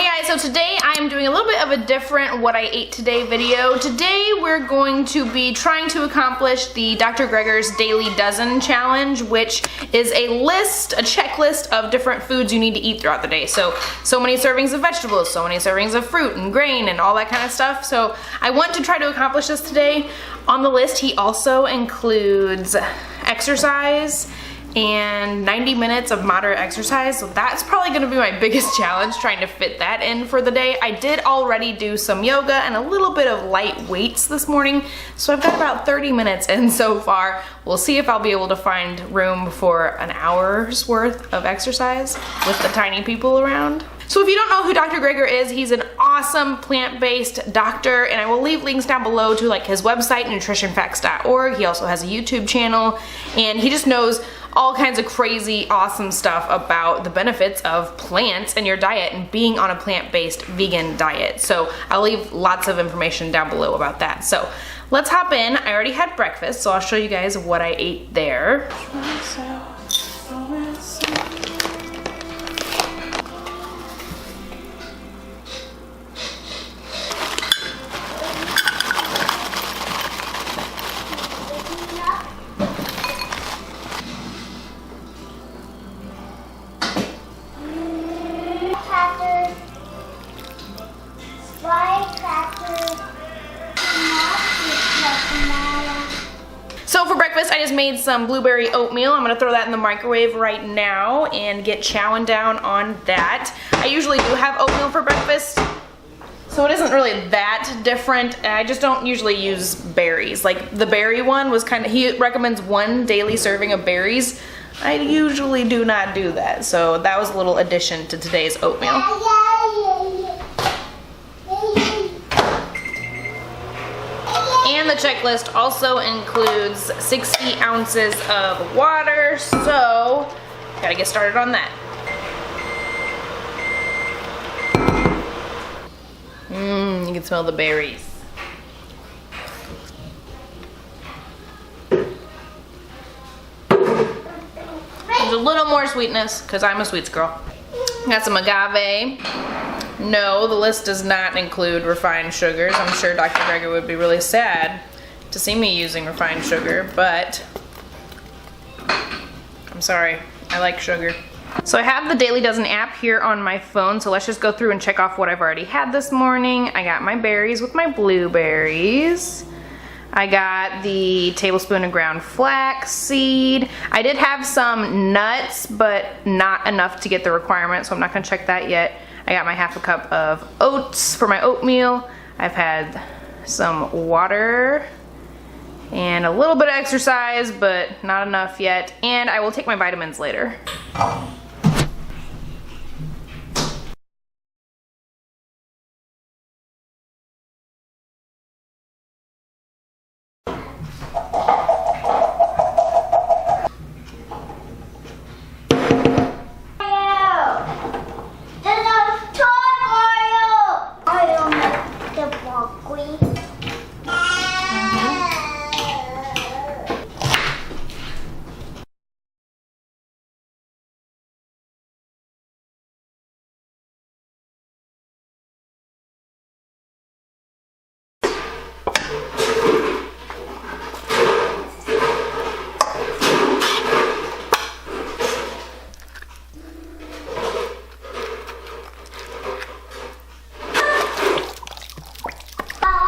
Hey guys, so today I am doing a little bit of a different what I ate today video. Today we're going to be trying to accomplish the Dr. Greger's Daily Dozen Challenge, which is a checklist of different foods you need to eat throughout the day. So many servings of vegetables, so many servings of fruit and grain and all that kind of stuff. So I want to try to accomplish this today. On the list, he also includes exercise and 90 minutes of moderate exercise, so that's probably gonna be my biggest challenge, trying to fit that in for the day. I did already do some yoga and a little bit of light weights this morning, so I've got about 30 minutes in so far. We'll see if I'll be able to find room for an hour's worth of exercise with the tiny people around. So if you don't know who Dr. Greger is, he's an awesome plant-based doctor, and I will leave links down below to like his website, nutritionfacts.org. He also has a YouTube channel, and he just knows all kinds of crazy, awesome stuff about the benefits of plants in your diet and being on a plant-based vegan diet. So I'll leave lots of information down below about that. So let's hop in. I already had breakfast, so I'll show you guys what I ate there. So for breakfast, I just made some blueberry oatmeal. I'm gonna throw that in the microwave right now and get chowing down on that. I usually do have oatmeal for breakfast, so it isn't really that different. I just don't usually use berries. Like the berry one was he recommends 1 daily serving of berries. I usually do not do that, so that was a little addition to today's oatmeal. And the checklist also includes 60 ounces of water, so gotta get started on that. You can smell the berries. There's a little more sweetness because I'm a sweets girl. Got some agave. No, the list does not include refined sugars. I'm sure Dr. Greger would be really sad to see me using refined sugar, but I'm sorry, I like sugar. So I have the Daily Dozen app here on my phone, so let's just go through and check off what I've already had this morning. I got my berries with my blueberries. I got the tablespoon of ground flax seed. I did have some nuts, but not enough to get the requirement, so I'm not gonna check that yet. I got my ½ a cup of oats for my oatmeal. I've had some water and a little bit of exercise, but not enough yet. And I will take my vitamins later.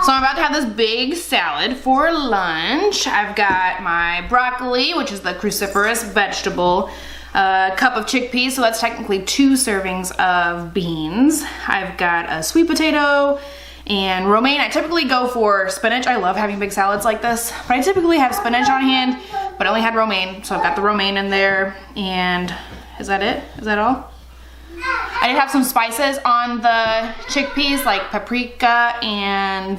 So I'm about to have this big salad for lunch. I've got my broccoli, which is the cruciferous vegetable, a cup of chickpeas, so that's technically 2 servings of beans. I've got a sweet potato and romaine. I typically go for spinach. I love having big salads like this, but I typically have spinach on hand, but I only had romaine, so I've got the romaine in there. And is that it? Is that all? I did have some spices on the chickpeas, like paprika and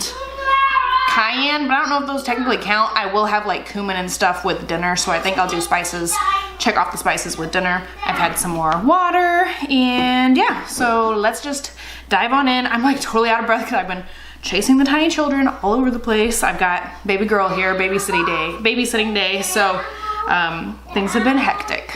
cayenne, but I don't know if those technically count. I will have like cumin and stuff with dinner, so I think I'll do spices, check off the spices with dinner. I've had some more water, and yeah, so let's just dive on in. I'm like totally out of breath because I've been chasing the tiny children all over the place. I've got baby girl here, babysitting day, so things have been hectic.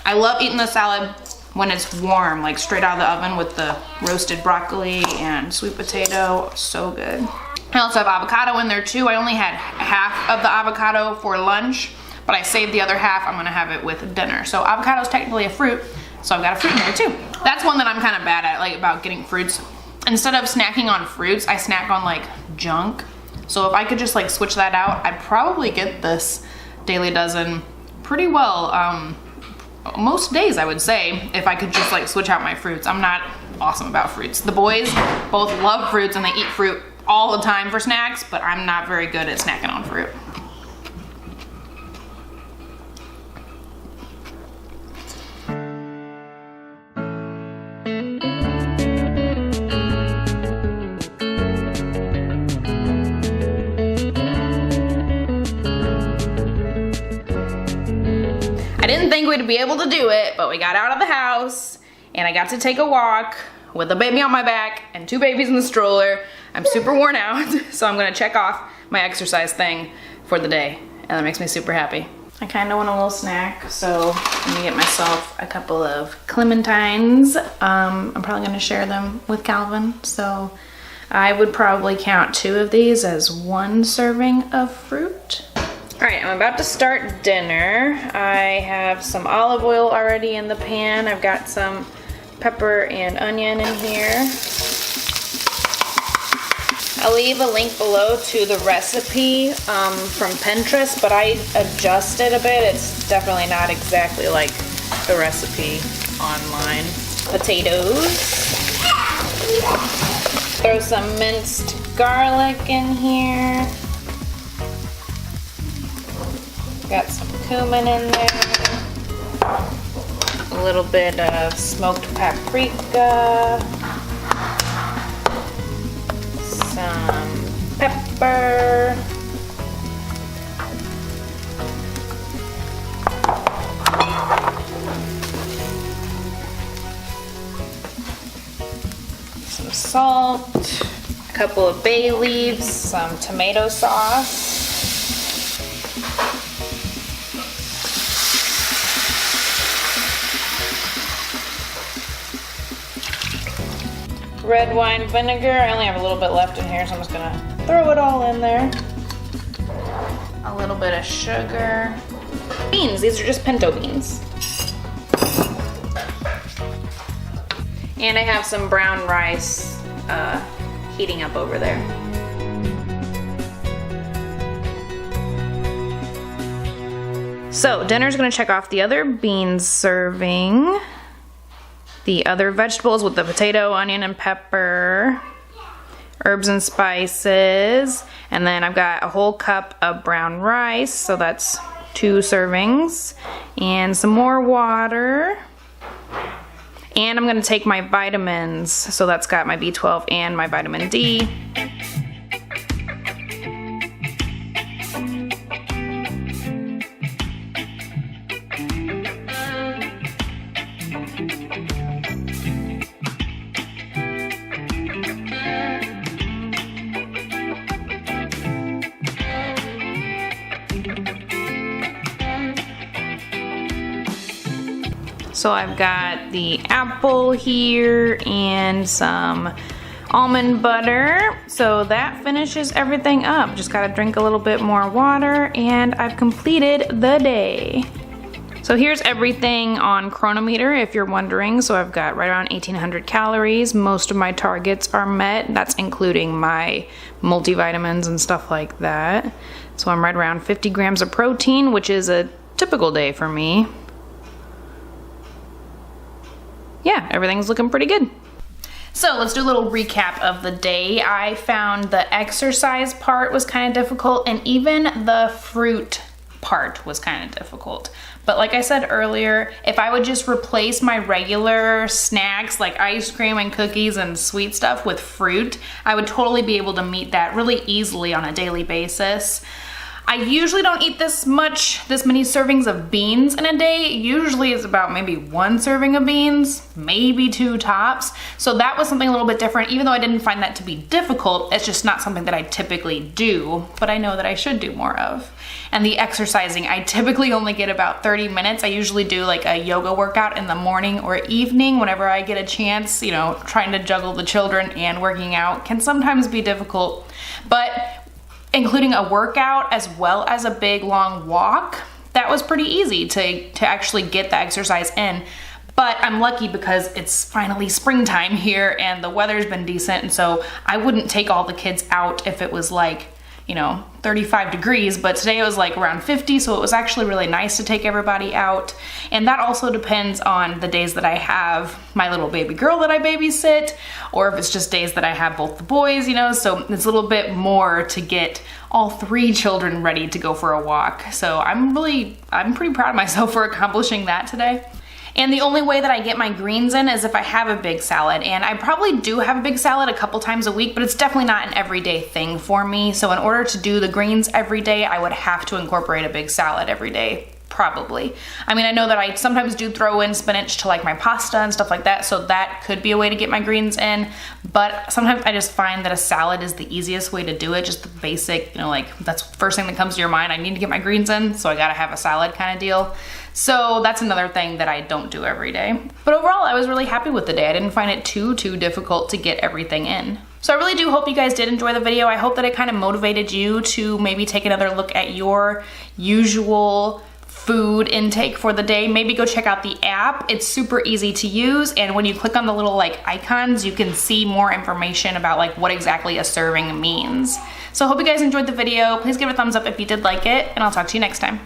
I love eating the salad when it's warm, like straight out of the oven with the roasted broccoli and sweet potato. So good. I also have avocado in there too. I only had half of the avocado for lunch, but I saved the other half. I'm gonna have it with dinner. So avocado is technically a fruit, so I've got a fruit in there too. That's one that I'm kind of bad at, like about getting fruits. Instead of snacking on fruits, I snack on like junk. So if I could just like switch that out, I'd probably get this Daily Dozen pretty well most days, I would say, if I could just like switch out my fruits. I'm not awesome about fruits. The boys both love fruits and they eat fruit all the time for snacks, but I'm not very good at snacking on fruit. I didn't think we'd be able to do it, but we got out of the house and I got to take a walk with a baby on my back and 2 babies in the stroller. I'm super worn out, so I'm gonna check off my exercise thing for the day, and that makes me super happy. I kind of want a little snack, so I'm gonna get myself a couple of clementines. I'm probably gonna share them with Calvin, so I would probably count 2 of these as 1 serving of fruit. All right, I'm about to start dinner. I have some olive oil already in the pan. I've got some pepper and onion in here. I'll leave a link below to the recipe from Pinterest, but I adjusted a bit. It's definitely not exactly like the recipe online. Potatoes. Throw some minced garlic in here. Got some cumin in there, a little bit of smoked paprika, some pepper, some salt, a couple of bay leaves, some tomato sauce. Red wine vinegar. I only have a little bit left in here, so I'm just gonna throw it all in there. A little bit of sugar. Beans, these are just pinto beans. And I have some brown rice heating up over there. So dinner's gonna check off the other beans serving. The other vegetables with the potato, onion, and pepper, herbs and spices, and then I've got a whole cup of brown rice, so that's 2 servings, and some more water. And I'm gonna take my vitamins, so that's got my B12 and my vitamin D. So I've got the apple here and some almond butter. So that finishes everything up. Just gotta drink a little bit more water and I've completed the day. So here's everything on Chronometer if you're wondering. So I've got right around 1,800 calories. Most of my targets are met. That's including my multivitamins and stuff like that. So I'm right around 50 grams of protein, which is a typical day for me. Yeah, everything's looking pretty good. So let's do a little recap of the day. I found the exercise part was kind of difficult, and even the fruit part was kind of difficult. But like I said earlier, if I would just replace my regular snacks like ice cream and cookies and sweet stuff with fruit, I would totally be able to meet that really easily on a daily basis. I usually don't eat this many servings of beans in a day. Usually it's about maybe 1 serving of beans, maybe 2 tops. So that was something a little bit different. Even though I didn't find that to be difficult, it's just not something that I typically do, but I know that I should do more of. And the exercising, I typically only get about 30 minutes. I usually do like a yoga workout in the morning or evening whenever I get a chance. You know, trying to juggle the children and working out can sometimes be difficult, but including a workout as well as a big long walk, that was pretty easy to actually get the exercise in. But I'm lucky because it's finally springtime here and the weather's been decent, and so I wouldn't take all the kids out if it was like, you know, 35 degrees, but today it was like around 50, so it was actually really nice to take everybody out. And that also depends on the days that I have my little baby girl that I babysit, or if it's just days that I have both the boys, you know, so it's a little bit more to get all 3 children ready to go for a walk. So I'm pretty proud of myself for accomplishing that today. And the only way that I get my greens in is if I have a big salad. And I probably do have a big salad a couple times a week, but it's definitely not an everyday thing for me. So in order to do the greens every day, I would have to incorporate a big salad every day, probably. I mean, I know that I sometimes do throw in spinach to like my pasta and stuff like that, so that could be a way to get my greens in. But sometimes I just find that a salad is the easiest way to do it, just the basic, you know, like that's the first thing that comes to your mind. I need to get my greens in, so I gotta have a salad kind of deal. So that's another thing that I don't do every day. But overall, I was really happy with the day. I didn't find it too difficult to get everything in. So I really do hope you guys did enjoy the video. I hope that it kind of motivated you to maybe take another look at your usual food intake for the day. Maybe go check out the app. It's super easy to use, and when you click on the little like icons, you can see more information about like what exactly a serving means. So I hope you guys enjoyed the video. Please give it a thumbs up if you did like it, and I'll talk to you next time.